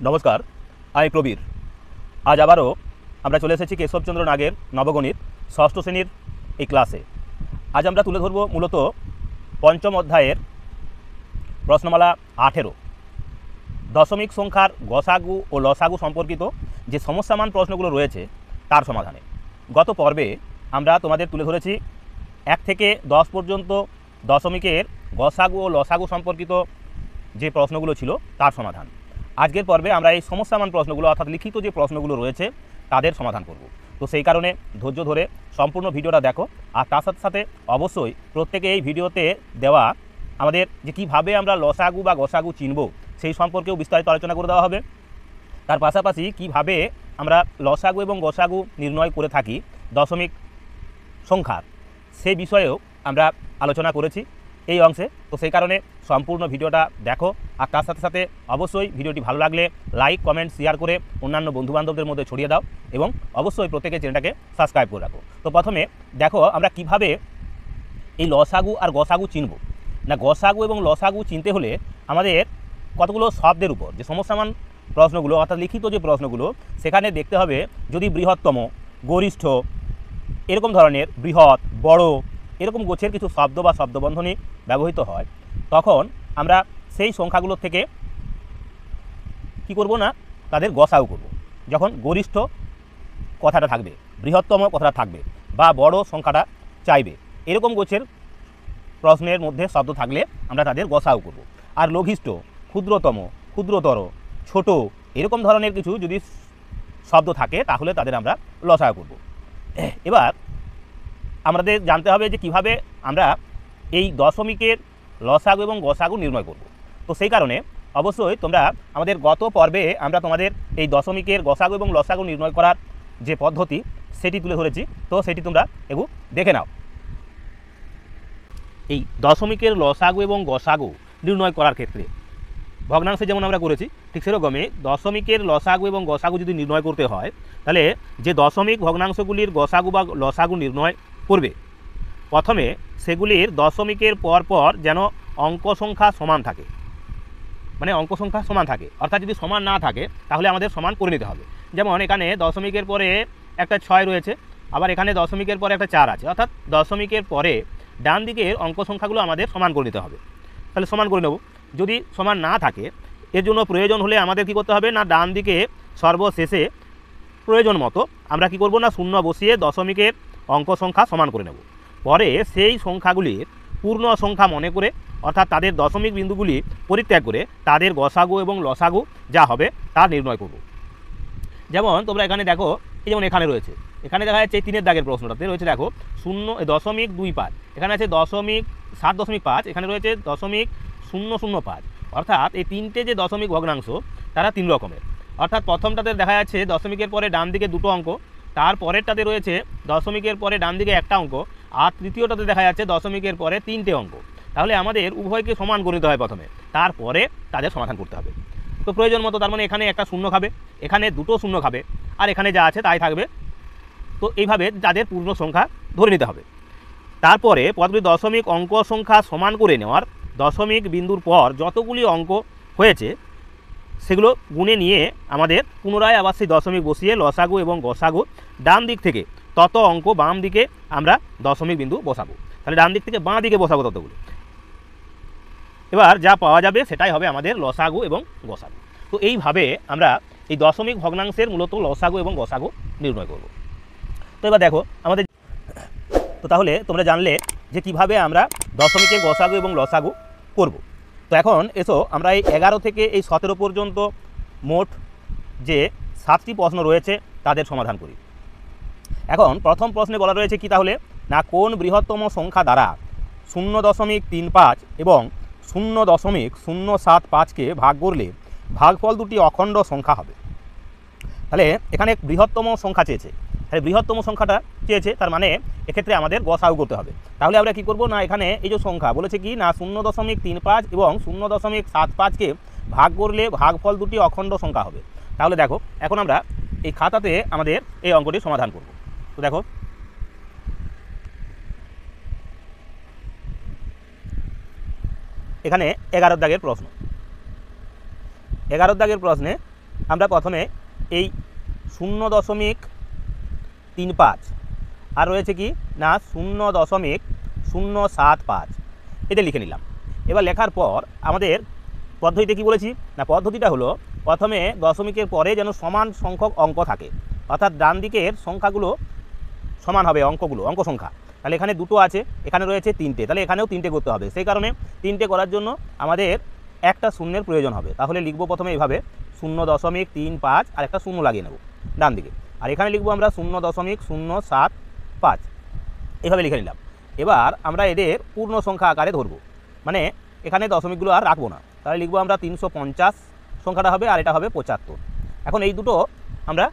নমস্কার, আমি প্রবীর। আজ আবারও আমরা চলে এসেছি কেশবচন্দ্র নাগের নবগণিত ষষ্ঠ শ্রেণীর এই ক্লাসে। আজ আমরা তুলে ধরব মূলত পঞ্চম অধ্যায়ের প্রশ্নমালা 18 দশমিক সংখ্যার গসাগু ও লসাগু সম্পর্কিত যে সমস্যামান প্রশ্নগুলো রয়েছে তার সমাধানে। গত পর্বে আমরা তোমাদের তুলে ধরেছি 1 থেকে 10 পর্যন্ত দশমিকের গসাগু ও লসাগু সম্পর্কিত যে প্রশ্নগুলো ছিল তার সমাধান। আজকের পর্বে আমরা এই সমস্যামান প্রশ্নগুলো অর্থাৎ লিখিত যে প্রশ্নগুলো রয়েছে তাদের সমাধান করব। তো সেই কারণে ধৈর্য ধরে সম্পূর্ণ ভিডিওটা দেখো, আর তার সাথে সাথে অবশ্যই প্রত্যেকে এই ভিডিওতে দেওয়া আমাদের যে কীভাবে আমরা লসাগু বা গসাগু চিনব সেই সম্পর্কেও বিস্তারিত আলোচনা করে দেওয়া হবে। তার পাশাপাশি কিভাবে আমরা লসাগু এবং গসাগু নির্ণয় করে থাকি দশমিক সংখ্যার সেই বিষয়েও আমরা আলোচনা করেছি এই অংশে। তো সেই কারণে সম্পূর্ণ ভিডিওটা দেখো, আর তার সাথে সাথে অবশ্যই ভিডিওটি ভালো লাগলে লাইক, কমেন্ট, শেয়ার করে অন্যান্য বন্ধুবান্ধবদের মধ্যে ছড়িয়ে দাও এবং অবশ্যই প্রত্যেকের চ্যানেলটাকে সাবস্ক্রাইব করে রাখো। তো প্রথমে দেখো আমরা কিভাবে এই লসাগু আর গসাগু চিনব। না, গসাগু এবং লসাগু চিনতে হলে আমাদের কতগুলো শব্দের উপর যে সমস্যামান প্রশ্নগুলো অর্থাৎ লিখিত যে প্রশ্নগুলো সেখানে দেখতে হবে যদি বৃহত্তম, গরিষ্ঠ, এরকম ধরনের বৃহৎ, বড় এরকম গোছের কিছু শব্দ বা শব্দবন্ধনী ব্যবহৃত হয়, তখন আমরা সেই সংখ্যাগুলোর থেকে কি করব না তাদের গসাগু করব। যখন গরিষ্ঠ কথাটা থাকবে, বৃহত্তম কথাটা থাকবে বা বড় সংখ্যাটা চাইবে, এরকম গোছের প্রশ্নের মধ্যে শব্দ থাকলে আমরা তাদের গসাগু করব। আর লঘিষ্ঠ, ক্ষুদ্রতম, ক্ষুদ্রতর, ছোট এরকম ধরনের কিছু যদি শব্দ থাকে তাহলে তাদের আমরা লসাগু করব। এবার আমাদের জানতে হবে যে কিভাবে আমরা এই দশমিকের লসাগু এবং গসাগু নির্ণয় করব। তো সেই কারণে অবশ্যই তোমরা আমাদের গত পর্বে আমরা তোমাদের এই দশমিকের গসাগু এবং লসাগু নির্ণয় করার যে পদ্ধতি সেটি তুলে ধরেছি, তো সেটি তোমরা একটু দেখে নাও। এই দশমিকের লসাগু এবং গসাগু নির্ণয় করার ক্ষেত্রে ভগ্নাংশে যেমন আমরা করেছি ঠিক সেরকমই দশমিকের লসাগু এবং গসাগু যদি নির্ণয় করতে হয় তাহলে যে দশমিক ভগ্নাংশগুলির গসাগু বা লসাগু নির্ণয় করবে প্রথমে সেগুলির দশমিকের পর পর যেন অঙ্ক সংখ্যা সমান থাকে, মানে অঙ্ক সংখ্যা সমান থাকে। অর্থাৎ যদি সমান না থাকে তাহলে আমাদের সমান করে নিতে হবে। যেমন এখানে দশমিকের পরে একটা 6 রয়েছে, আবার এখানে দশমিকের পরে একটা 4 আছে, অর্থাৎ দশমিকের পরে ডান দিকের অঙ্ক সংখ্যাগুলো আমাদের সমান করে নিতে হবে। তাহলে সমান করে নেব। যদি সমান না থাকে এর জন্য প্রয়োজন হলে আমাদের কি করতে হবে না ডান দিকে সর্বশেষে প্রয়োজন মতো আমরা কি করব না শূন্য বসিয়ে দশমিকের অঙ্ক সংখ্যা সমান করে নেব। পরে সেই সংখ্যাগুলির পূর্ণ সংখ্যা মনে করে অর্থাৎ তাদের দশমিক বিন্দুগুলি পরিত্যাগ করে তাদের গসাগু এবং লসাগু যা হবে তা নির্ণয় করব। যেমন তোমরা এখানে দেখো, এই যেমন এখানে রয়েছে, এখানে দেখা যাচ্ছে এই 3-এর দাগের প্রশ্নটাতে রয়েছে দেখো 0.25, এখানে আছে 7.5, এখানে রয়েছে 0.005। অর্থাৎ এই তিনটে যে দশমিক ভগ্নাংশ তারা 3 রকমের। অর্থাৎ প্রথমটাতে দেখা যাচ্ছে দশমিকের পরে ডান দিকে 2টো অঙ্ক, তারপরেরটাতে রয়েছে দশমিকের পরে ডান দিকে 1টা অঙ্ক, আর তৃতীয়টাতে দেখা যাচ্ছে দশমিকের পরে 3টে অঙ্ক। তাহলে আমাদের উভয়কে সমান করে নিতে হয় প্রথমে, তারপরে তাদের সমাধান করতে হবে। তো প্রয়োজন মতো তার মানে এখানে একটা শূন্য খাবে, এখানে 2টো শূন্য খাবে, আর এখানে যা আছে তাই থাকবে। তো এইভাবে তাদের পূর্ণ সংখ্যা ধরে নিতে হবে। তারপরে পদগুলি দশমিক অঙ্ক সংখ্যা সমান করে নেওয়ার দশমিক বিন্দুর পর যতগুলি অঙ্ক হয়েছে সেগুলো গুণে নিয়ে আমাদের পুনরায় আবার সেই দশমিক বসিয়ে লসাগু এবং গসাগু ডান দিক থেকে তত অঙ্ক বাম দিকে আমরা দশমিক বিন্দু বসাবো। তাহলে ডান দিক থেকে বাঁ দিকে বসাবো ততগুলো। এবার যা পাওয়া যাবে সেটাই হবে আমাদের লসাগু এবং গসাগু। তো এইভাবে আমরা এই দশমিক ভগ্নাংশের মূলত লসাগু এবং গসাগু নির্ণয় করব। তো এবার দেখো আমাদের, তো তাহলে তোমরা জানলে যে কিভাবে আমরা দশমিকের গসাগু এবং লসাগু করব। তো এখন এসো আমরা এই 11 থেকে এই 17 পর্যন্ত মোট যে 7টি প্রশ্ন রয়েছে তাদের সমাধান করি। এখন প্রথম প্রশ্নে বলা রয়েছে কি তাহলে না কোন বৃহত্তম সংখ্যা দ্বারা 0.35 এবং 0.075কে ভাগ করলে ভাগফল দুটি অখণ্ড সংখ্যা হবে। তাহলে এখানে বৃহত্তম সংখ্যা চেয়েছে, তাহলে বৃহত্তম সংখ্যাটা চেয়েছে, তার মানে এক্ষেত্রে আমাদের গসাগু করতে হবে। তাহলে আমরা কি করব না এখানে এই যে সংখ্যা বলেছে কি না 0.35 এবং 0.75কে ভাগ করলে ভাগফল দুটি অখণ্ড সংখ্যা হবে। তাহলে দেখো এখন আমরা এই খাতাতে আমাদের এই অঙ্কটি সমাধান করব। তো দেখো এখানে 11 দাগের প্রশ্ন। 11 দাগের প্রশ্নে আমরা প্রথমে এই 0.35 আর রয়েছে কি না 0.075 এটা লিখে নিলাম। এবার লেখার পর আমাদের পদ্ধতিতে কি বলেছি না, পদ্ধতিটা হলো প্রথমে দশমিকের পরে যেন সমান সংখ্যক অঙ্ক থাকে, অর্থাৎ ডান দিকের সংখ্যাগুলো সমান হবে, অঙ্ক সংখ্যা। তাহলে এখানে দুটো আছে, এখানে রয়েছে তিনটে, তাহলে এখানেও তিনটে করতে হবে। সেই কারণে তিনটে করার জন্য আমাদের একটা শূন্যের প্রয়োজন হবে। তাহলে লিখবো প্রথমে এইভাবে 0.35 আর একটা শূন্য লাগিয়ে নেব ডান দিকে, আর এখানে লিখবো আমরা 0.075 এভাবে লিখে নিলাম। এবার আমরা এদের পূর্ণ সংখ্যা আকারে ধরবো, মানে এখানে দশমিকগুলো আর রাখবো না। তাহলে লিখবো আমরা 350 সংখ্যাটা হবে, আর এটা হবে 75। এখন এই দুটো আমরা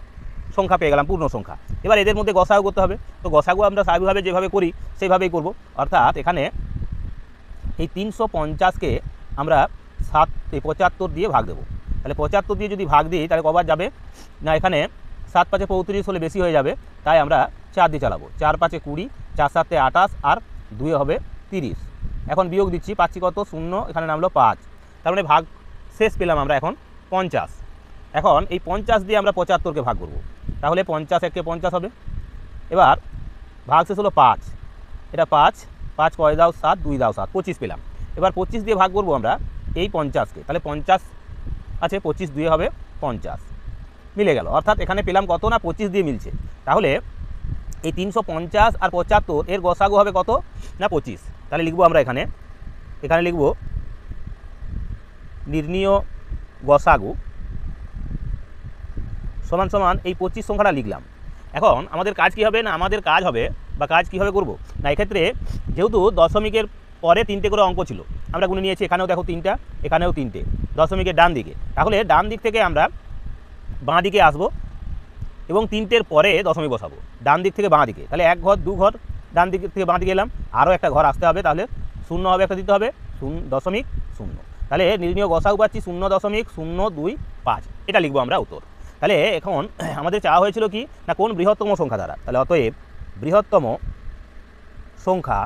সংখ্যা পেয়ে গেলাম, পূর্ণ সংখ্যা। এবার এদের মধ্যে গসাগু করতে হবে। তো গসাগু আমরা স্বাভাবিকভাবে যেভাবে করি সেইভাবেই করব, অর্থাৎ এখানে এই 350কে আমরা 75 দিয়ে ভাগ দেবো। তাহলে 75 দিয়ে যদি ভাগ দিই তাহলে কবার যাবে না, এখানে 7 5 35 হলে বেশি হয়ে যাবে, তাই আমরা 4 দিয়ে চালাবো। 4 5 20, 4 7 28 আর 2 হবে 30। এখন বিয়োগ দিচ্ছি, পাচ্ছি কত 0, এখানে নামলো 5। তার মানে ভাগ শেষ পেলাম আমরা এখন 50। এখন এই 50 দিয়ে আমরা 75কে ভাগ করব, তাহলে 50 1 50 হবে। এবার ভাগ শেষ হলো 5, এটা 5 5 কয় দাও 7, 2 দাও 7, 25 পেলাম। এবার 25 দিয়ে ভাগ করবো আমরা এই 50কে, তাহলে 50 আছে, 25 2 হবে 50, মিলে গেল। অর্থাৎ এখানে পেলাম কত না 25 দিয়ে মিলছে। তাহলে এই 350 আর 75 এর গসাগু হবে কত না 25। তাহলে লিখবো আমরা এখানে লিখবো নির্ণীয় গসাগু সমান সমান এই 25 সংখ্যাটা লিখলাম। এখন আমাদের কাজ কী হবে না, আমাদের কাজ হবে বা কাজ কীভাবে করব না, এক্ষেত্রে যেহেতু দশমিকের পরে 3টে করে অঙ্ক ছিল, আমরা গুনে নিয়েছি, এখানেও দেখো 3টা, এখানেও 3টে, দশমিকের ডান দিকে। তাহলে ডান দিক থেকে আমরা বাঁ দিকে আসবো এবং 3টের পরে দশমিক বসাবো ডান দিক থেকে বাঁ দিকে। তাহলে 1 ঘর 2 ঘর ডান দিক থেকে বাঁ দিকে এলাম, আরও একটা ঘর আসতে হবে, তাহলে 0 হবে একটা দিতে হবে, 0.0। তাহলে নির্ণীয় গসাগু পাচ্ছি 0.025, এটা লিখবো আমরা উত্তর। তাহলে এখন আমাদের চাওয়া হয়েছিল কি না কোন বৃহত্তম সংখ্যা দ্বারা, তাহলে অতএব বৃহত্তম সংখ্যা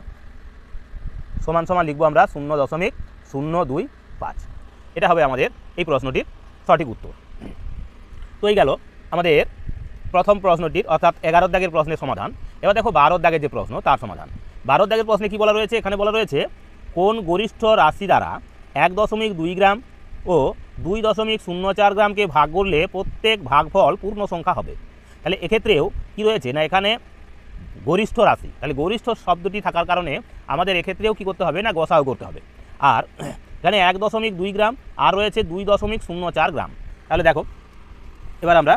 সমান সমান লিখবো আমরা 0.025। এটা হবে আমাদের এই প্রশ্নটির সঠিক উত্তর। তো এই গেল আমাদের প্রথম প্রশ্নটির অর্থাৎ 11 দাগের প্রশ্নের সমাধান। এবার দেখো 12 দাগের যে প্রশ্ন তার সমাধান। 12 দাগের প্রশ্নে কি বলা রয়েছে, এখানে বলা রয়েছে কোন গরিষ্ঠ রাশি দ্বারা 1.2 গ্রাম ও 2.04 গ্রামকে ভাগ করলে প্রত্যেক ভাগফল পূর্ণ সংখ্যা হবে। তাহলে এক্ষেত্রেও কি রয়েছে না, এখানে গরিষ্ঠ রাশি, তাহলে গরিষ্ঠ শব্দটি থাকার কারণে আমাদের এক্ষেত্রেও কী করতে হবে না গসাগু করতে হবে। আর এখানে 1.2 গ্রাম আর রয়েছে 2.04 গ্রাম। তাহলে দেখো এবার আমরা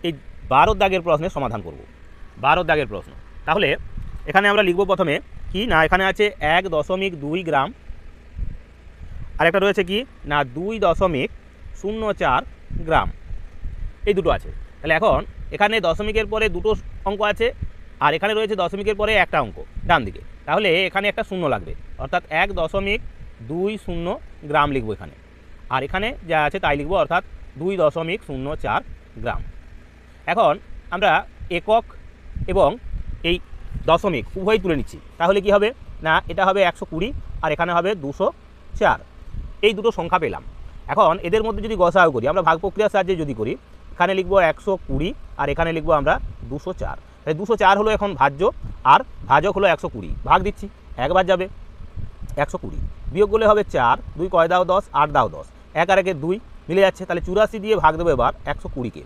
এই 12 দাগের প্রশ্নের সমাধান করব। 12 দাগের প্রশ্ন, তাহলে এখানে আমরা লিখব প্রথমে কি না, এখানে আছে 1.2 গ্রাম আর একটা রয়েছে কি না 2.04 গ্রাম, এই দুটো আছে। তাহলে এখন এখানে দশমিকের পরে দুটো অঙ্ক আছে আর এখানে রয়েছে দশমিকের পরে একটা অঙ্ক ডান দিকে, তাহলে এখানে একটা শূন্য লাগবে, অর্থাৎ 1.20 গ্রাম লিখবো এখানে, আর এখানে যা আছে তাই লিখবো, অর্থাৎ 2.04 গ্রাম। এখন আমরা একক এবং এই দশমিক উভয় তুলে নিচ্ছি, তাহলে কি হবে না এটা হবে 120 আর এখানে হবে 204, এই দুটো সংখ্যা পেলাম। এখন এদের মধ্যে যদি গসাগু করি, আমরা ভাগ প্রক্রিয়ার সাহায্যে যদি করি, এখানে লিখবো 120 আর এখানে লিখবো আমরা 204। তাই 204 হলো এখন ভাজ্য আর ভাজক হলো 120, ভাগ দিচ্ছি, একবার যাবে 120, বিয়োগ করলে হবে 4, 2 কয় দাও 10, 8 দাও 10, 1 আর 1 2 মিলে যাচ্ছে। তাহলে 84 দিয়ে ভাগ দেবো এবার 120কে,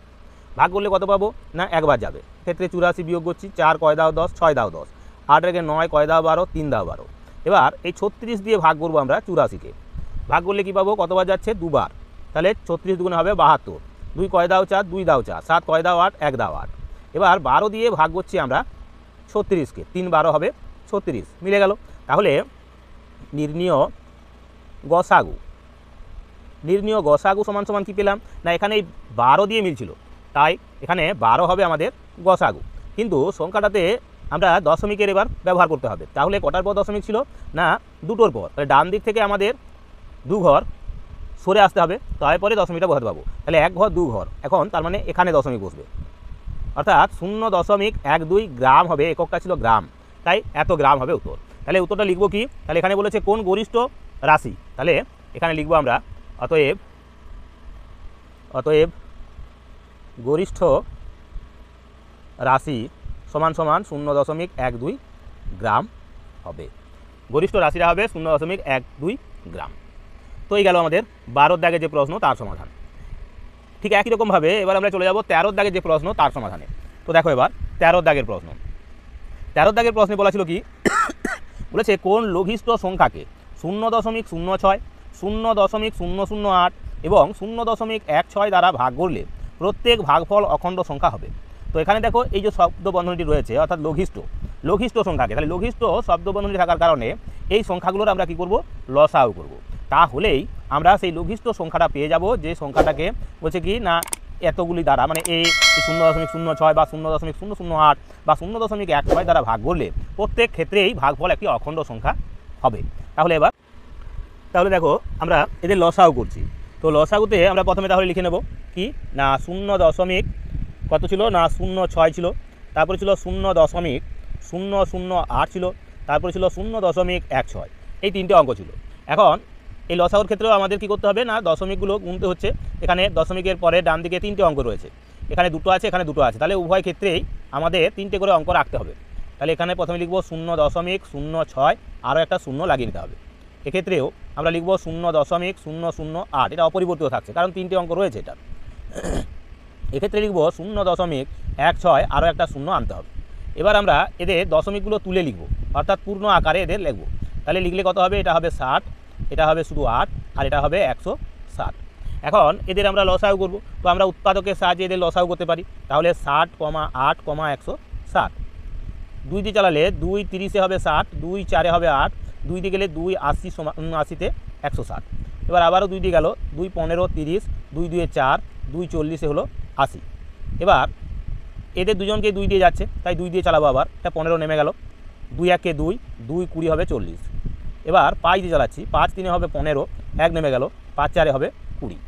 ভাগ করলে কত পাবো না একবার যাবে, ক্ষেত্রে 84 বিয়োগ করছি, 4 কয় দাও 10, 6 দাও 10, 8 আর 9 কয় দাও 12, 3 দাও 12। এবার এই 36 দিয়ে ভাগ করবো আমরা 84কে, ভাগ করলে কী পাবো কতবার যাচ্ছে দুবার, তাহলে 36 দুগুণে হবে 72, 2 কয় দাও 4, 2 দাও 4, 7 কয় দাও 8, 1 দাও 8। এবার 12 দিয়ে ভাগ করছি আমরা 36কে, 3 12 হবে 36, মিলে গেল। তাহলে নির্ণীয় গসাগু সমান সমান কী পেলাম না, এখানে এই 12 দিয়ে মিলছিল তাই এখানে 12 হবে আমাদের গসাগু, কিন্তু সংখ্যাটাতে আমরা দশমিকের এবার ব্যবহার করতে হবে। তাহলে কটার পর দশমিক ছিল না দুটোর পর, তাহলে ডান দিক থেকে আমাদের 2 ঘর সরে আসতে হবে, তারপরে দশমিকটা বসাতে পাবো। তাহলে 1 ঘর 2 ঘর, এখন তার মানে এখানে দশমিক বসবে, অর্থাৎ 0.12 গ্রাম হবে, এককটা ছিল গ্রাম, তাই এত গ্রাম হবে উত্তর। তাহলে উত্তরটা লিখবো কি, তাহলে এখানে বলেছে কোন গরিষ্ঠ রাশি, তাহলে এখানে লিখবো আমরা অতএব গরিষ্ঠ রাশি সমান সমান 0.12 গ্রাম হবে। গরিষ্ঠ রাশিটা হবে 0.12 গ্রাম। তো এই গেল আমাদের 12 দাগের যে প্রশ্ন তার সমাধান। ঠিক একই রকমভাবে এবার আমরা চলে যাব 13 দাগের যে প্রশ্ন তার সমাধানে। তো দেখো এবার 13 দাগের প্রশ্ন। 13 দাগের প্রশ্নে বলা ছিল কি, বলেছে কোন লঘিষ্ঠ সংখ্যাকে 0.06, 0.008 এবং 0.16 দ্বারা ভাগ করলে প্রত্যেক ভাগফল অখণ্ড সংখ্যা হবে। তো এখানে দেখো এই যে শব্দ বন্ধনীটি রয়েছে অর্থাৎ লঘিষ্ঠ সংখ্যাকে, তাহলে লঘিষ্ঠ শব্দ বন্ধনী থাকার কারণে এই সংখ্যাগুলোর আমরা কি করব, লসাউ করব। তাহলেই আমরা সেই লঘিষ্ঠ সংখ্যাটা পেয়ে যাব, যে সংখ্যাটাকে বলছে কি না এতগুলি দ্বারা মানে এই 0.06 বা 0.008 বা 0.16 দ্বারা ভাগ করলে প্রত্যেক ক্ষেত্রেই ভাগফল একটি অখণ্ড সংখ্যা হবে। তাহলে দেখো আমরা এদের লসাউ করছি। তো লসাগুতে আমরা প্রথমে তাহলে লিখে নেব কি না 0. কত ছিল না 0.6 ছিল, তারপরে ছিল 0.008 ছিল, তারপরে ছিল 0.16। এই তিনটে অঙ্ক ছিল। এখন এই লসাগুর ক্ষেত্রেও আমাদের কি করতে হবে না দশমিকগুলো গুনতে হচ্ছে। এখানে দশমিকের পরে ডান দিকে 3টে অঙ্ক রয়েছে, এখানে 2টো আছে, এখানে 2টো আছে, তাহলে উভয় ক্ষেত্রেই আমাদের 3টে করে অঙ্ক রাখতে হবে। তাহলে এখানে প্রথমে লিখব 0.06, আরও একটা 0 লাগিয়ে নিতে হবে। এক্ষেত্রেও আমরা লিখব 0.008, এটা অপরিবর্তিত থাকছে কারণ 3টে অঙ্ক রয়েছে এটা। এক্ষেত্রে লিখব 0.16, আরও একটা 0 আনতে হবে। এবার আমরা এদের দশমিকগুলো তুলে লিখব, অর্থাৎ পূর্ণ আকারে এদের লিখব। তাহলে লিখলে কত হবে, এটা হবে 60, এটা হবে শুধু 8, আর এটা হবে 160। এখন এদের আমরা লসাউ করব। তো আমরা উৎপাদকের সাহায্যে এদের লসাউ করতে পারি। তাহলে 60, 8, 160। 2 দিয়ে চালালে 2 30 হবে 60, 2 4 হবে 8, 2 দিয়ে গেলে 2 80 সমান 80তে 160। এবার আবারও 2 দিয়ে গেল 2 15 30, 2 2 4, 2 40 হলো 80। এবার এদের দুজনকে 2 দিয়ে যাচ্ছে, তাই 2 দিয়ে চালাবো। আবার এটা 15 নেমে গেল, 2 1 2, 2 20 হবে 40। এবার 5 দিয়ে চালাচ্ছি, 5 3 হবে 15, 1 নেমে গেল, 5 4 হবে 20।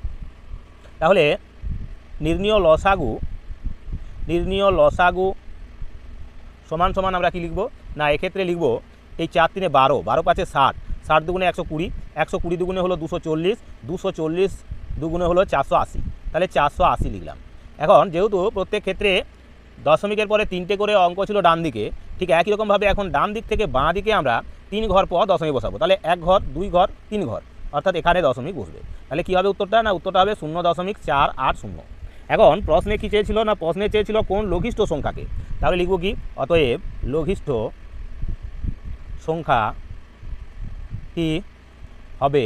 তাহলে নির্ণীয় লসাগু সমান সমান আমরা কি লিখব না এক্ষেত্রে লিখব এই 4 3 12, 12 5 60, 60 দুগুণে 120, 120 দুগুণে হলো 240, 240 দুগুণে হলো 480। তাহলে 480 লিখলাম। এখন যেহেতু প্রত্যেক ক্ষেত্রে দশমিকের পরে 3টে করে অঙ্ক ছিল ডান দিকে, ঠিক একই রকমভাবে এখন ডান দিক থেকে বাঁ দিকে আমরা 3 ঘর পর দশমিক বসাবো। তাহলে 1 ঘর 2 ঘর 3 ঘর, অর্থাৎ এখানে দশমিক বসবে। তাহলে কী হবে উত্তরটা না উত্তরটা হবে 0.480। এখন প্রশ্নে কী চেয়েছিল না প্রশ্নে চেয়েছিল কোন লঘিষ্ঠ সংখ্যাকে। তাহলে লিখব কি অতএব লঘিষ্ঠ সংখ্যাটি হবে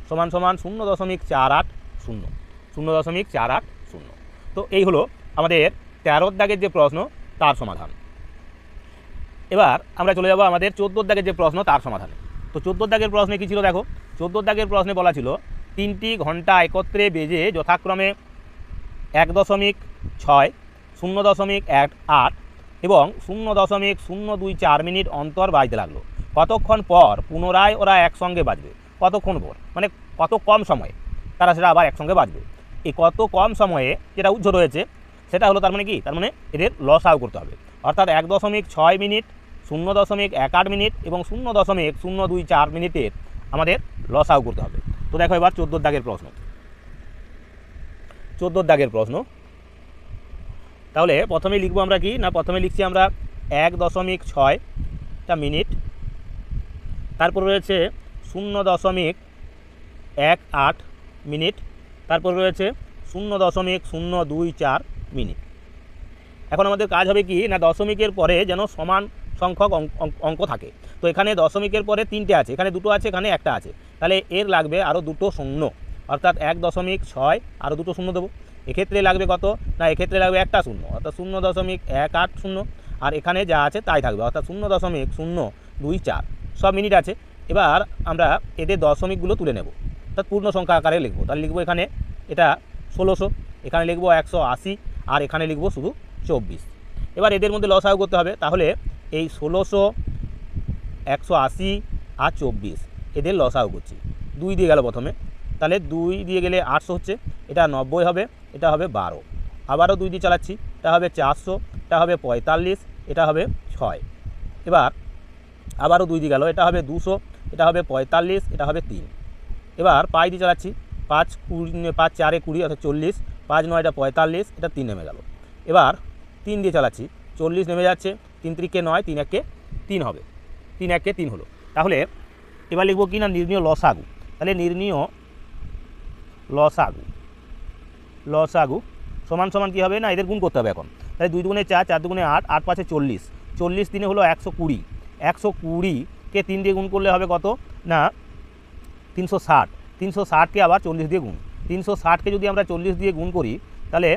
সমান সমান 0.480, 0.480। তো এই হলো আমাদের 13 দাগের যে প্রশ্ন তার সমাধান। এবার আমরা চলে যাব আমাদের 14 দাগের যে প্রশ্ন তার সমাধানে। তো 14 দাগের প্রশ্নে কী ছিল দেখো, 14 দাগের প্রশ্নে বলা ছিল 3টি ঘন্টা একত্রে বেজে যথাক্রমে 1.6, 0.18 এবং 0.024 মিনিট অন্তর বাজতে লাগলো। কতক্ষণ পর পুনরায় ওরা একসঙ্গে বাজবে, কতক্ষণ পর মানে কত কম সময়ে তারা সেটা আবার একসঙ্গে বাজবে। এই কত কম সময়ে যেটা উজ্জ্ব রয়েছে সেটা হলো তার মানে কি, তার মানে এদের লসাউ করতে হবে। অর্থাৎ 1.6 মিনিট, 0.18 মিনিট এবং 0.024 মিনিটের আমাদের লসাউ করতে হবে। তো দেখো এবার 14 দাগের প্রশ্ন। 14 দাগের প্রশ্ন তাহলে প্রথমে লিখবো আমরা কি না প্রথমে লিখছি আমরা 1.6টা মিনিট, তারপর রয়েছে 0.18 মিনিট, তারপর রয়েছে 0.024 মিনিট। এখন আমাদের কাজ হবে কি না দশমিকের পরে যেন সমান সংখ্যক অঙ্ক থাকে। তো এখানে দশমিকের পরে 3টে আছে, এখানে 2টো আছে, এখানে একটা আছে, তাহলে এর লাগবে আরও 2টো শূন্য, অর্থাৎ 1.6 আরও 2টো শূন্য দেবো। এক্ষেত্রে লাগবে কত না এক্ষেত্রে লাগবে একটা শূন্য, অর্থাৎ 0.180, আর এখানে যা আছে তাই থাকবে, অর্থাৎ 0.024 সব মিনিট আছে। এবার আমরা এদের দশমিকগুলো তুলে নেব, অর্থাৎ পূর্ণ সংখ্যা আকারে লিখবো। তাহলে লিখবো এখানে এটা 1600, এখানে লিখবো 180, আর এখানে লিখবো শুধু 24। এবার এদের মধ্যে লসাগু করতে হবে। তাহলে এই 1600, 180 আর 24 এদের লসাগু করছি। 2 দিয়ে গেল প্রথমে, তাহলে 2 দিয়ে গেলে 800 হচ্ছে, এটা 90 হবে, এটা হবে 12। আবারও 2 দিয়ে চালাচ্ছি, এটা হবে 400, এটা হবে 45, এটা হবে 6। এবার আবারও 2 দিয়ে গেল, এটা হবে 200, এটা হবে 45, এটা হবে 3। এবার 5 দিয়ে চালাচ্ছি, 5 4 20 অর্থাৎ 40, 5 9 45, এটা 3 নেমে গেল। এবার 3 দিয়ে চালাচ্ছি, 40 নেমে যাচ্ছে, 3 3 9, 3 1 3 হবে, 3 1 3 হলো। তাহলে এবার লিখব কি না নির্ণীয় লসাগু। তাহলে নির্ণীয় লসাগু সমান সমান কী হবে না এদের গুণ করতে হবে এখন। তাহলে 2 দুগুণে 4, 4 দুগুণে 8, 8 5 40, 40 3 হলো 120, 120কে 3 দিয়ে গুণ করলে হবে কত না 360, 360কে আবার 40 দিয়ে গুণ, 360কে যদি আমরা 40 দিয়ে গুণ করি তাহলে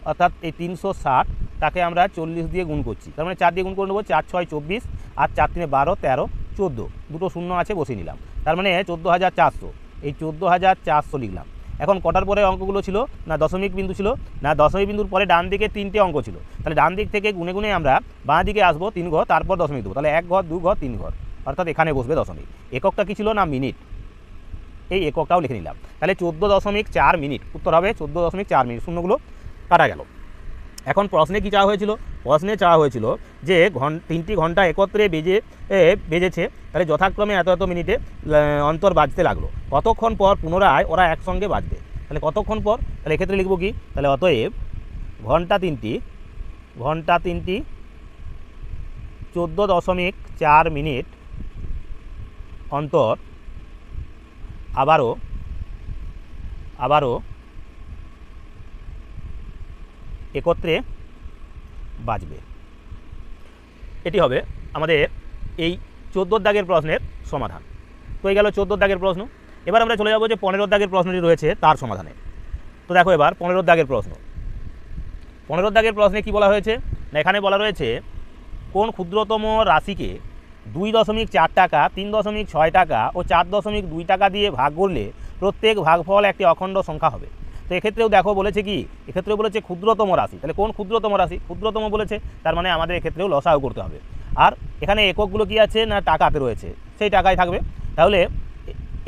অর্থাৎ এই 360 তাকে আমরা 40 দিয়ে গুণ করছি, তার মানে 4 দিয়ে গুণ করে নেবো, 4 6 24, আর 4 3 12 13 14, দুটো শূন্য আছে বসিয়ে নিলাম, তার মানে 14,400, এই 14,400 লিখলাম। এখন কটার পরে অঙ্কগুলো ছিল না দশমিক বিন্দু ছিল, না দশমিক বিন্দুর পরে ডান দিকে 3টে অঙ্ক ছিল, তাহলে ডান দিক থেকে গুনে গুনে আমরা বাঁ দিকে আসবো 3 ঘর, তারপর দশমিক দেবো, তাহলে 1 ঘর 2 ঘর 3 ঘর, অর্থাৎ এখানে বসবে দশমিক। এককটা কী ছিল না মিনিট, এই এককটাও লিখে নিলাম। তাহলে 14.4 মিনিট, উত্তর হবে 14.4 মিনিট, শূন্যগুলো কাটা গেল। এখন প্রশ্নে কী চাওয়া হয়েছিল, প্রশ্নে চাওয়া হয়েছিল যে 3টি ঘন্টা একত্রে বেজেছে, তাহলে যথাক্রমে এত এত মিনিটে অন্তর বাজতে লাগলো, কতক্ষণ পর পুনরায় ওরা একসঙ্গে বাজবে। তাহলে কতক্ষণ পর, তাহলে এক্ষেত্রে লিখব কি, তাহলে অতএব ঘন্টা তিনটি 14.4 মিনিট অন্তর আবারও একত্রে বাজবে। এটি হবে আমাদের এই 14 দাগের প্রশ্নের সমাধান। তো এই গেল 14 দাগের প্রশ্ন। এবার আমরা চলে যাব যে 15 দাগের প্রশ্নটি রয়েছে তার সমাধানে। তো দেখো এবার 15 দাগের প্রশ্ন। 15 দাগের প্রশ্নে কি বলা হয়েছে না, এখানে বলা রয়েছে কোন ক্ষুদ্রতম রাশিকে 2.4 টাকা, 3.6 টাকা ও 4.2 টাকা দিয়ে ভাগ করলে প্রত্যেক ভাগফল একটি অখণ্ড সংখ্যা হবে। তো এক্ষেত্রেও দেখো বলেছে কি, এক্ষেত্রেও বলেছে ক্ষুদ্রতম রাশি, তাহলে কোন ক্ষুদ্রতম রাশি, ক্ষুদ্রতম বলেছে, তার মানে আমাদের এক্ষেত্রেও লসাগু করতে হবে। আর এখানে এককগুলো কি আছে না টাকাতে রয়েছে, সেই টাকায় থাকবে, তাহলে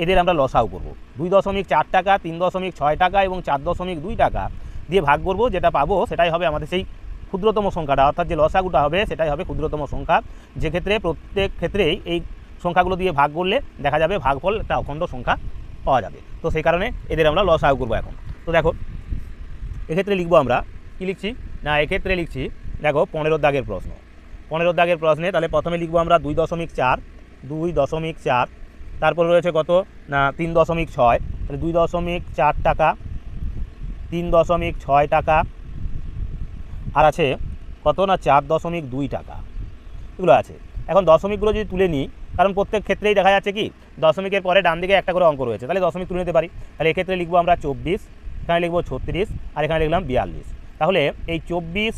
এদের আমরা লসাগু করব। 2.4 টাকা, 3.6 টাকা এবং 4.2 টাকা দিয়ে ভাগ করব, যেটা পাবো সেটাই হবে আমাদের সেই ক্ষুদ্রতম সংখ্যাটা, অর্থাৎ যে লসাগুটা হবে সেটাই হবে ক্ষুদ্রতম সংখ্যা, যে ক্ষেত্রে প্রত্যেক ক্ষেত্রেই এই সংখ্যাগুলো দিয়ে ভাগ করলে দেখা যাবে ভাগফল একটা অখণ্ড সংখ্যা পাওয়া যাবে। তো সেই কারণে এদের আমরা লসাগু করবো এখন। তো দেখো এক্ষেত্রে লিখবো আমরা কি লিখছি না, এক্ষেত্রে লিখছি দেখো 15 দাগের প্রশ্ন। 15 দাগের প্রশ্নে তাহলে প্রথমে লিখবো আমরা 2.4, তারপর রয়েছে কত না 3.6, তাহলে 2.4 টাকা, 3.6 টাকা, আর আছে কত না 4.2 টাকা, এগুলো আছে। এখন দশমিকগুলো যদি তুলে নিই, কারণ প্রত্যেক ক্ষেত্রেই দেখা যাচ্ছে কি দশমিকের পরে ডান দিকে একটা করে অঙ্ক রয়েছে, তাহলে দশমিক তুলে নিতে পারি। তাহলে এক্ষেত্রে লিখবো আমরা 24, এখানে লিখবো 36, আর এখানে লিখলাম 42। তাহলে এই 24,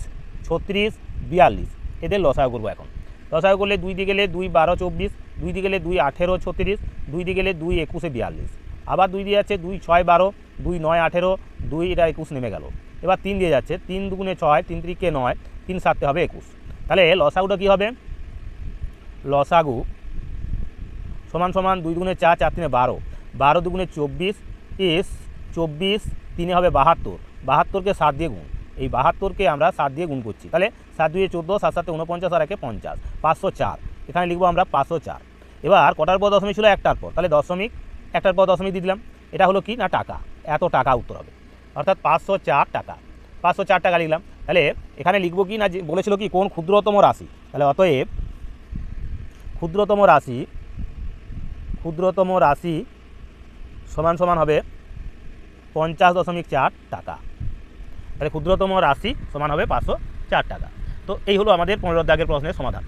36, 42 এদের লসাগু করবো এখন। লসাগু করলে 2 দিয়ে গেলে 2 12 24, 2 দিয়ে গেলে 2 18 36, 2 দিয়ে গেলে 2 21 42, আবার 2 দিয়ে যাচ্ছে 2 6 12, 2 9 18, 2 এটা 21 নেমে গেল। এবার 3 দিয়ে যাচ্ছে, 3 দুগুণে 6, 3 3 9, 3 7 হবে 21। তাহলে লসাগুটা কী হবে, লসাগু সমান সমান 2 দুগুণে 4, 4 3 12, 12 দুগুণে 24, 24, 3 হবে 72, 72কে 7 দিয়ে গুণ, এই 72কে আমরা 7 দিয়ে গুণ করছি, তাহলে 7 2 14, 7 7 49 আর 1 50, 504, এখানে লিখবো আমরা 504। এবার কটার পর দশমিক ছিল, একটার পর, তাহলে দশমিক একটার পর দশমিক দিয়ে দিলাম, এটা হলো কি না টাকা, এত টাকা উত্তর হবে, অর্থাৎ 504 টাকা, 504 টাকা লিখলাম। তাহলে এখানে লিখবো কি না, যে বলেছিল কি কোন ক্ষুদ্রতম রাশি, তাহলে অতএব ক্ষুদ্রতম রাশি সমান সমান হবে 50.4 টাকা, তাহলে ক্ষুদ্রতম রাশি সমান হবে 504 টাকা। তো এই হলো আমাদের 15 দাগের প্রশ্নের সমাধান।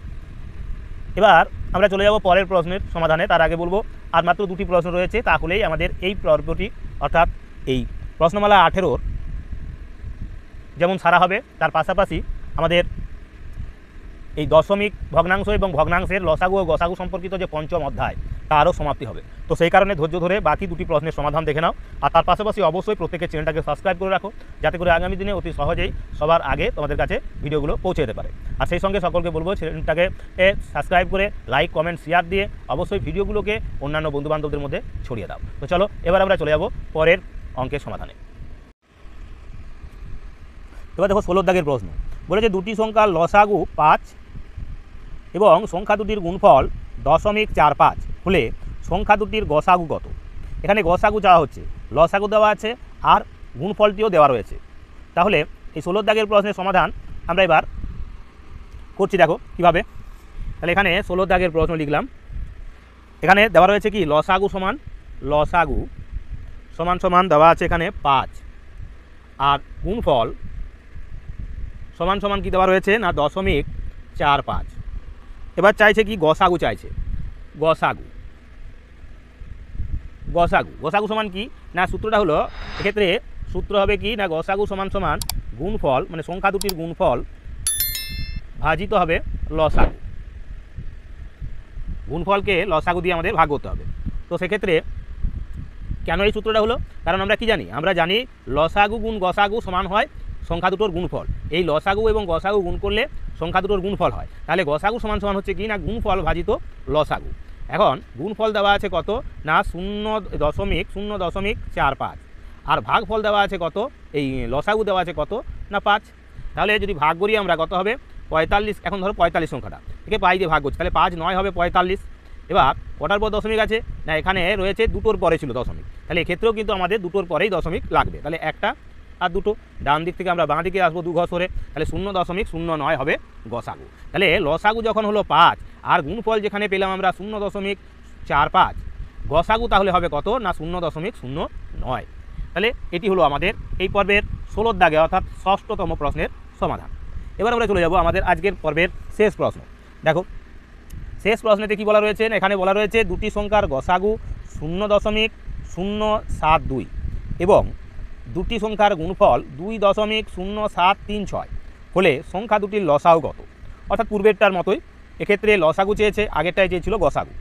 এবার আমরা চলে যাব পরের প্রশ্নের সমাধানে, তার আগে বলবো আর মাত্র 2টি প্রশ্ন রয়েছে, তাহলেই আমাদের এই পর্বটি অর্থাৎ এই প্রশ্নমালা 18 যেমন সারা হবে, তার পাশাপাশি আমাদের এই দশমিক ভগ্নাংশ এবং ভগ্নাংশের লসাগু ও গসাগু সম্পর্কিত যে পঞ্চম অধ্যায় তারও সমাপ্তি হবে। তো সেই কারণে ধৈর্য ধরে বাকি 2টি প্রশ্নের সমাধান দেখে নাও, আর তার পাশাপাশি অবশ্যই প্রত্যেকের চ্যানেলটাকে সাবস্ক্রাইব করে রাখো, যাতে করে আগামী দিনে অতি সহজেই সবার আগে তোমাদের কাছে ভিডিওগুলো পৌঁছে যেতে পারে। আর সেই সঙ্গে সকলকে বলবো চ্যানেলটাকে সাবস্ক্রাইব করে লাইক কমেন্ট শেয়ার দিয়ে অবশ্যই ভিডিওগুলোকে অন্যান্য বন্ধুবান্ধবদের মধ্যে ছড়িয়ে দাও। তো চলো এবার আমরা চলে যাব পরের অঙ্কের সমাধানে। এবার দেখো 16 দাগের প্রশ্ন, বলেছে দুটি সংখ্যার লসাগু 5 এবং সংখ্যা দুটির গুণফল 0.45 হলে সংখ্যা দুটির গসাগু কত। এখানে গসাগু চাওয়া হচ্ছে, লসাগু দেওয়া আছে আর গুণফলটিও দেওয়া রয়েছে। তাহলে এই 16 দাগের প্রশ্নের সমাধান আমরা এবার করছি, দেখো কীভাবে। তাহলে এখানে 16 দাগের প্রশ্ন লিখলাম। এখানে দেওয়া রয়েছে কি লসাগু সমান দেওয়া আছে এখানে 5, আর গুণফল সমান কি দেওয়া রয়েছে না 0.45। এবার চাইছে কি গসাগু চাইছে, গসাগু সমান কি না, সূত্রটা হলো এক্ষেত্রে সূত্র হবে কি না গসাগু সমান গুণফল মানে সংখ্যা দুটির গুণফল ভাজিত হবে লসাগু। গুণফলকে লসাগু দিয়ে আমাদের ভাগ করতে হবে। তো সেক্ষেত্রে কেন এই সূত্রটা হলো, কারণ আমরা কি জানি, আমরা জানি লসাগু গুণ গসাগু সমান হয় সংখ্যা দুটোর গুণফল। এই লসাগু এবং গসাগু গুণ করলে সংখ্যা দুটোর গুণফল হয়। তাহলে গসাগু সমান হচ্ছে কি না গুণফল ভাজিত লসাগু। এখন গুণফল দেওয়া আছে কত না 0.045, আর ভাগফল দেওয়া আছে কত, এই লসাগু দেওয়া আছে কত না 5। তাহলে যদি ভাগ করি আমরা কত হবে 45। এখন ধরো 45 সংখ্যাটা একে 5 দিয়ে ভাগ করছি, তাহলে 5 9 হবে 45। এবার কটার পর দশমিক আছে না, এখানে রয়েছে দুটোর পরে ছিল দশমিক, তাহলে এক্ষেত্রেও কিন্তু আমাদের দুটোর পরেই দশমিক লাগবে। তাহলে একটা আর দুটো, ডান দিক থেকে আমরা বাঁ দিকে আসবো 2 ঘর সরে, তাহলে 0.09 হবে গসাগু। তাহলে লসাগু যখন হলো 5 আর গুণফল যেখানে পেলাম আমরা 0.45, গসাগু তাহলে হবে কত না 0.09। তাহলে এটি হলো আমাদের এই পর্বের 16 দাগে অর্থাৎ 6ষ্ঠতম প্রশ্নের সমাধান। এবার আমরা চলে যাব আমাদের আজকের পর্বের শেষ প্রশ্ন। দেখো শেষ প্রশ্নেতে কি বলা রয়েছে, এখানে বলা রয়েছে দুটি সংখ্যার গসাগু 0.072 এবং দুটি সংখ্যার গুণফল 2.0736 হলে সংখ্যা দুটির লসাগু কত। অর্থাৎ পূর্বেরটার মতোই এক্ষেত্রে লসাগু চেয়েছে, আগেরটাই চেয়েছিল গসাগু।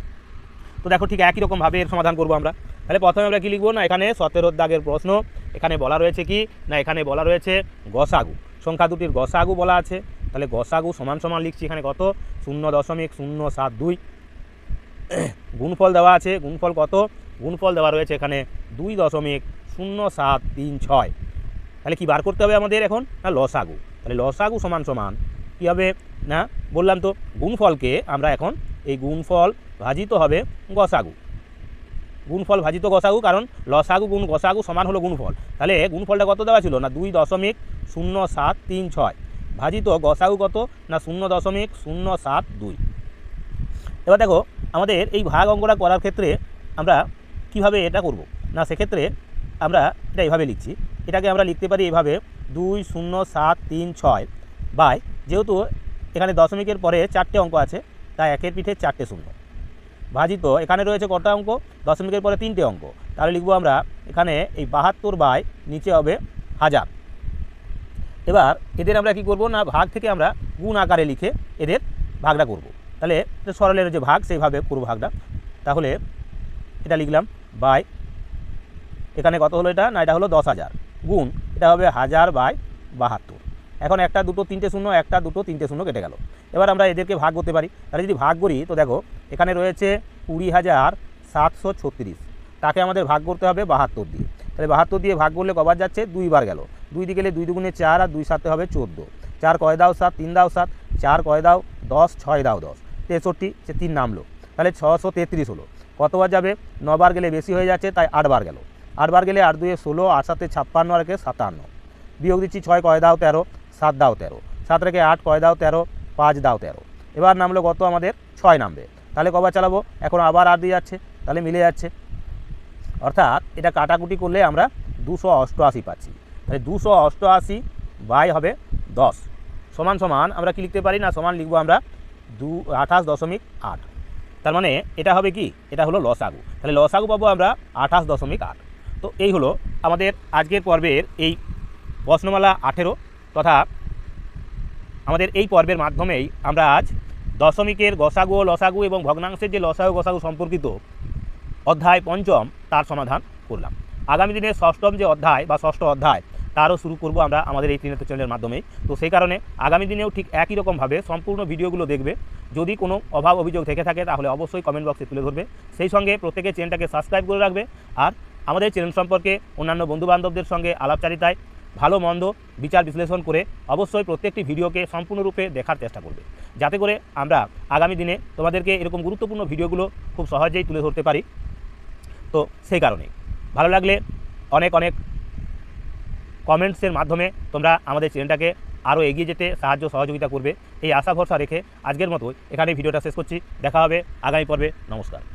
তো দেখো ঠিক একই রকমভাবে এর সমাধান করবো আমরা। তাহলে প্রথমে আমরা কি লিখবো না, এখানে 17 দাগের প্রশ্ন, এখানে বলা রয়েছে কি না, এখানে বলা রয়েছে গসাগু, সংখ্যা দুটির গসাগু বলা আছে। তাহলে গসাগু সমান লিখছি এখানে কত 0.072। গুণফল দেওয়া আছে, গুণফল কত, গুণফল দেওয়া রয়েছে এখানে 2.0736। তাহলে কি বার করতে হবে আমাদের এখন না লসাগু। তাহলে লসাগু সমান কী হবে না, বললাম তো গুণফলকে আমরা এখন এই গুণফল ভাজিত হবে গসাগু, গুণফল ভাজিত গসাগু, কারণ লসাগু গুণ গসাগু সমান হলো গুণফল। তাহলে গুণফলটা কত দেওয়া ছিল না 2.0736 ভাজিত গসাগু কত না 0.072। এবার দেখো আমাদের এই ভাগ অঙ্কটা করার ক্ষেত্রে আমরা কিভাবে এটা করব না, সেক্ষেত্রে আমরা এটা এইভাবে লিখছি, এটাকে আমরা লিখতে পারি এইভাবে 20736 বাই, যেহেতু এখানে দশমিকের পরে 4টে অঙ্ক আছে তাই একের পিঠে 4টে শূন্য ভাজিত এখানে রয়েছে কটা অঙ্ক, দশমিকের পরে 3টে অঙ্ক, তাহলে লিখবো আমরা এখানে এই 72 বাই নিচে হবে 1000। এবার এদের আমরা কি করব না ভাগ থেকে আমরা গুণ আকারে লিখে এদের ভাগটা করব। তাহলে সরলের যে ভাগ সেইভাবে পুরো ভাগটা, তাহলে এটা লিখলাম বাই এখানে কত হলো এটা না, এটা হলো 10,000 গুণ এটা হবে 1000 বাই 72। এখন 1 2 3টে শূন্য, 1 2 3টে শূন্য কেটে গেল। এবার আমরা এদেরকে ভাগ করতে পারি। তাহলে যদি ভাগ করি তো দেখো এখানে রয়েছে 20,736, তাকে আমাদের ভাগ করতে হবে 72 দিয়ে। তাহলে 72 দিয়ে ভাগ করলে কবার যাচ্ছে 2 বার গেল, 2 দিয়ে গেলে 2 দুগুণে 4 আর 2 7 হবে 14, 4 কয় দাও 7, 3 দাও 7, 4 কয় দাও 10, 6 দাও 10, 63, 3 নামলো, তাহলে 633 হলো। কতবার যাবে 9 বার গেলে বেশি হয়ে যাচ্ছে তাই 8 বার গেল, 8 বার গেলে 8 2 16, 8 7 56 আর 57, বিয়োগ দিচ্ছি 6 কয় দাও 13, 7 দাও 13, 7 রেখে 8 কয় দাও 13, 5 দাও 13। এবার নামলো কত আমাদের 6 নামবে, তাহলে কবার চালাবো, এখন আবার 8 দিয়ে যাচ্ছে, তাহলে মিলে যাচ্ছে। অর্থাৎ এটা কাটাকুটি করলে আমরা 288 পাচ্ছি। তাহলে 288 বাই হবে 10 সমান আমরা কি লিখতে পারি না, সমান লিখবো আমরা 28.8। তার মানে এটা হবে কি, এটা হলো লসাগু। তাহলে লসাগু পাবো আমরা 28.8। তো এই হলো আমাদের আজকের পর্বের এই প্রশ্নমালা 18 তথা আমাদের এই পর্বের মাধ্যমেই আমরা আজ দশমিকের গসাগু ও লসাগু এবং ভগ্নাংশের যে লসাগু গসাগু সম্পর্কিত অধ্যায় 5ম তার সমাধান করলাম। আগামী দিনে 6ম যে অধ্যায় বা 6ষ্ঠ অধ্যায় তারও শুরু করব আমরা আমাদের এই ত্রিনেত্র চ্যানেলের মাধ্যমে। তো সেই কারণে আগামী দিনেও ঠিক একই রকমভাবে সম্পূর্ণ ভিডিওগুলো দেখবে। যদি কোনো অভাব অভিযোগ থেকে থাকে তাহলে অবশ্যই কমেন্ট বক্সে তুলে ধরবে। সেই সঙ্গে প্রত্যেকে চ্যানেলটাকে সাবস্ক্রাইব করে রাখবে আর আমাদের চ্যানেল সম্পর্কে অন্যান্য বন্ধুবান্ধবদের সঙ্গে আলাপচারিতায় ভালো মন্দ বিচার বিশ্লেষণ করে অবশ্যই প্রত্যেকটি ভিডিওকে সম্পূর্ণরূপে দেখার চেষ্টা করবে, যাতে করে আমরা আগামী দিনে তোমাদেরকে এরকম গুরুত্বপূর্ণ ভিডিওগুলো খুব সহজেই তুলে ধরতে পারি। তো সেই কারণে ভালো লাগলে অনেক অনেক কমেন্টসের মাধ্যমে তোমরা আমাদের চ্যানেলটাকে আরও এগিয়ে যেতে সাহায্য সহযোগিতা করবে এই আশা ভরসা রেখে আজকের মতো এখানে ভিডিওটা শেষ করছি। দেখা হবে আগামী পর্বে। নমস্কার।